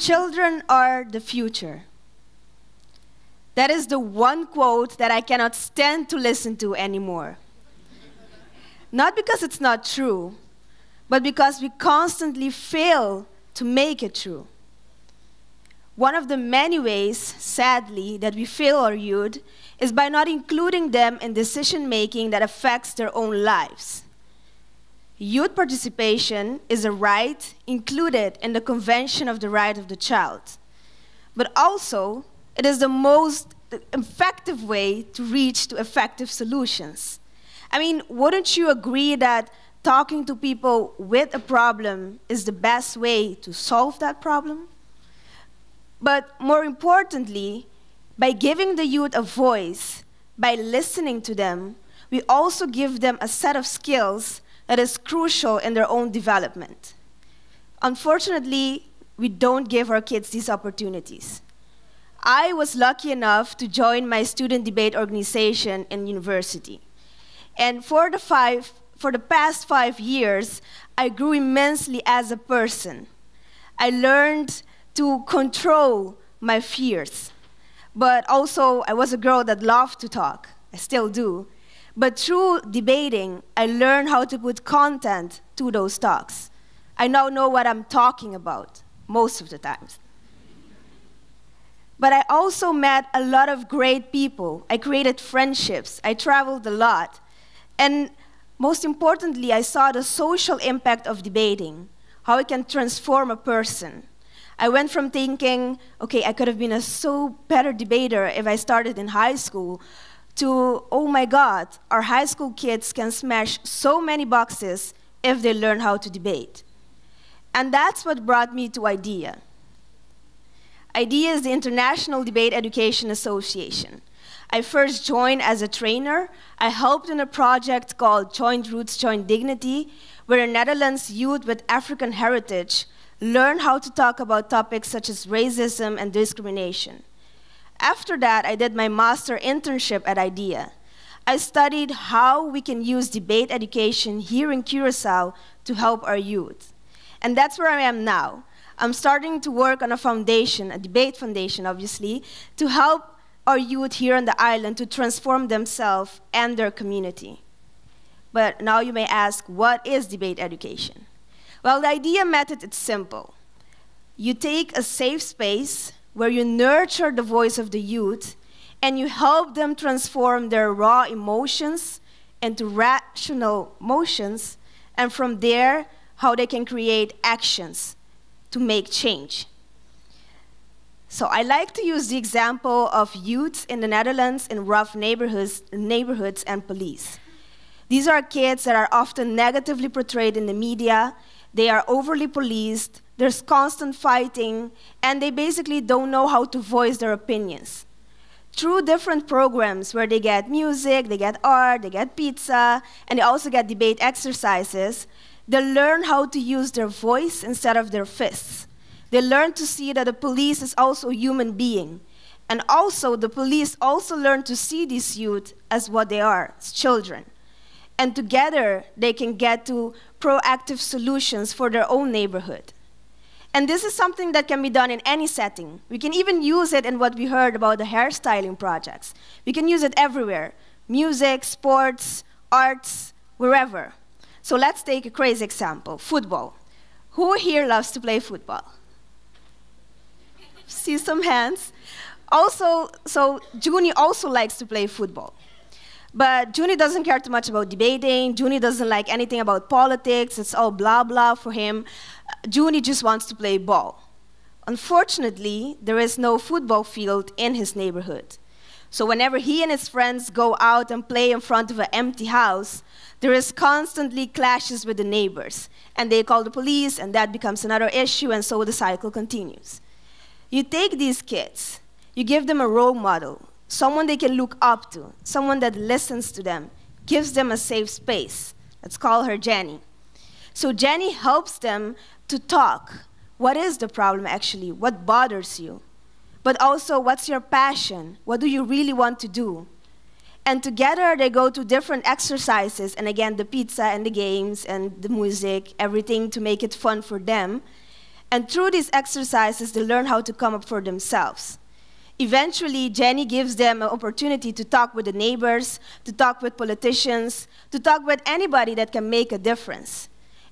children are the future. That is the one quote that I cannot stand to listen to anymore. Not because it's not true, but because we constantly fail to make it true. One of the many ways, sadly, that we fail our youth is by not including them in decision-making that affects their own lives. Youth participation is a right included in the Convention of the Right of the Child, but also it is the most effective way to reach to effective solutions. I mean, wouldn't you agree that talking to people with a problem is the best way to solve that problem? But more importantly, by giving the youth a voice, by listening to them, we also give them a set of skills that is crucial in their own development. Unfortunately, we don't give our kids these opportunities. I was lucky enough to join my student debate organization in university. And for the past 5 years, I grew immensely as a person. I learned to control my fears. But also, I was a girl that loved to talk. I still do. But through debating, I learned how to put content to those talks. I now know what I'm talking about, most of the times. But I also met a lot of great people. I created friendships. I traveled a lot. And most importantly, I saw the social impact of debating, how it can transform a person. I went from thinking, okay, I could have been a so better debater if I started in high school, to, oh my God, our high school kids can smash so many boxes if they learn how to debate. And that's what brought me to IDEA. IDEA is the International Debate Education Association. I first joined as a trainer. I helped in a project called Joint Roots, Joint Dignity, where Netherlands youth with African heritage learn how to talk about topics such as racism and discrimination. After that, I did my master internship at IDEA. I studied how we can use debate education here in Curacao to help our youth. And that's where I am now. I'm starting to work on a foundation, a debate foundation, obviously, to help our youth here on the island to transform themselves and their community. But now you may ask, what is debate education? Well, the IDEA method is simple. You take a safe space where you nurture the voice of the youth and you help them transform their raw emotions into rational motions, and from there, how they can create actions to make change. So I like to use the example of youth in the Netherlands in rough neighborhoods and police. These are kids that are often negatively portrayed in the media. They are overly policed, there's constant fighting, and they basically don't know how to voice their opinions. Through different programs where they get music, they get art, they get pizza, and they also get debate exercises, they learn how to use their voice instead of their fists. They learn to see that the police is also a human being. And also, the police also learn to see these youth as what they are, as children. And together, they can get to proactive solutions for their own neighborhood. And this is something that can be done in any setting. We can even use it in what we heard about the hairstyling projects. We can use it everywhere. Music, sports, arts, wherever. So let's take a crazy example, football. Who here loves to play football? See some hands. Also, so Junie also likes to play football. But Junie doesn't care too much about debating. Junie doesn't like anything about politics. It's all blah, blah for him. Junie just wants to play ball. Unfortunately, there is no football field in his neighborhood. So whenever he and his friends go out and play in front of an empty house, there is constantly clashes with the neighbors. And they call the police, and that becomes another issue, and so the cycle continues. You take these kids, you give them a role model, someone they can look up to, someone that listens to them, gives them a safe space. Let's call her Jenny. So Jenny helps them to talk. What is the problem actually? What bothers you? But also, what's your passion? What do you really want to do? And together they go to different exercises, and again, the pizza and the games and the music, everything to make it fun for them. And through these exercises, they learn how to come up for themselves. Eventually, Jenny gives them an opportunity to talk with the neighbors, to talk with politicians, to talk with anybody that can make a difference.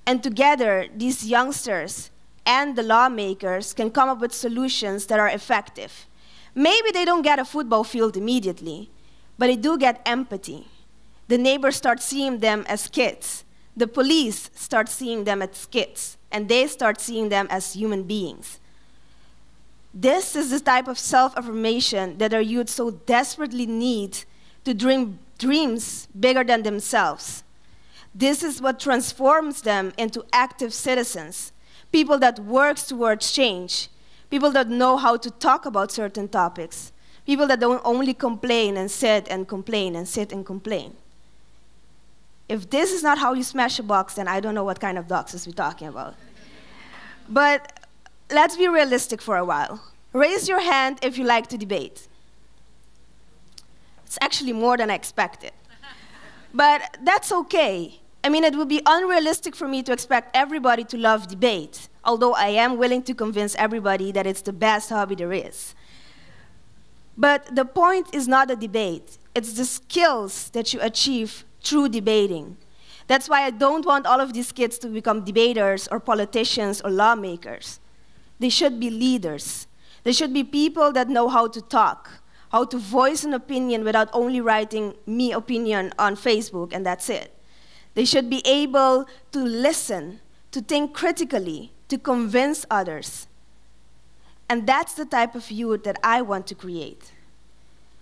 And together, these youngsters and the lawmakers can come up with solutions that are effective. Maybe they don't get a football field immediately, but they do get empathy. The neighbors start seeing them as kids. The police start seeing them as kids, and they start seeing them as human beings. This is the type of self-affirmation that our youth so desperately need to dream dreams bigger than themselves. This is what transforms them into active citizens, people that work towards change, people that know how to talk about certain topics, people that don't only complain and sit and complain and sit and complain. If this is not how you smash a box, then I don't know what kind of boxes we're talking about. But let's be realistic for a while. Raise your hand if you like to debate. It's actually more than I expected. But that's okay. I mean, it would be unrealistic for me to expect everybody to love debate, although I am willing to convince everybody that it's the best hobby there is. But the point is not a debate. It's the skills that you achieve through debating. That's why I don't want all of these kids to become debaters or politicians or lawmakers. They should be leaders. They should be people that know how to talk, how to voice an opinion without only writing me opinion on Facebook and that's it. They should be able to listen, to think critically, to convince others. And that's the type of youth that I want to create.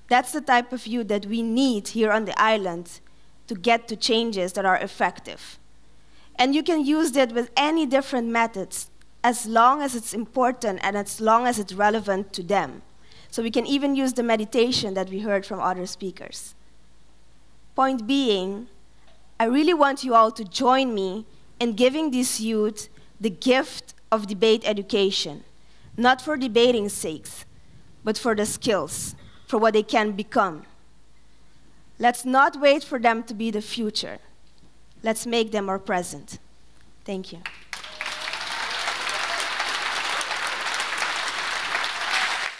That's the type of youth that we need here on the island to get to changes that are effective. And you can use that with any different methods as long as it's important and as long as it's relevant to them. So we can even use the meditation that we heard from other speakers. Point being, I really want you all to join me in giving these youth the gift of debate education, not for debating's sake, but for the skills, for what they can become. Let's not wait for them to be the future. Let's make them our present. Thank you.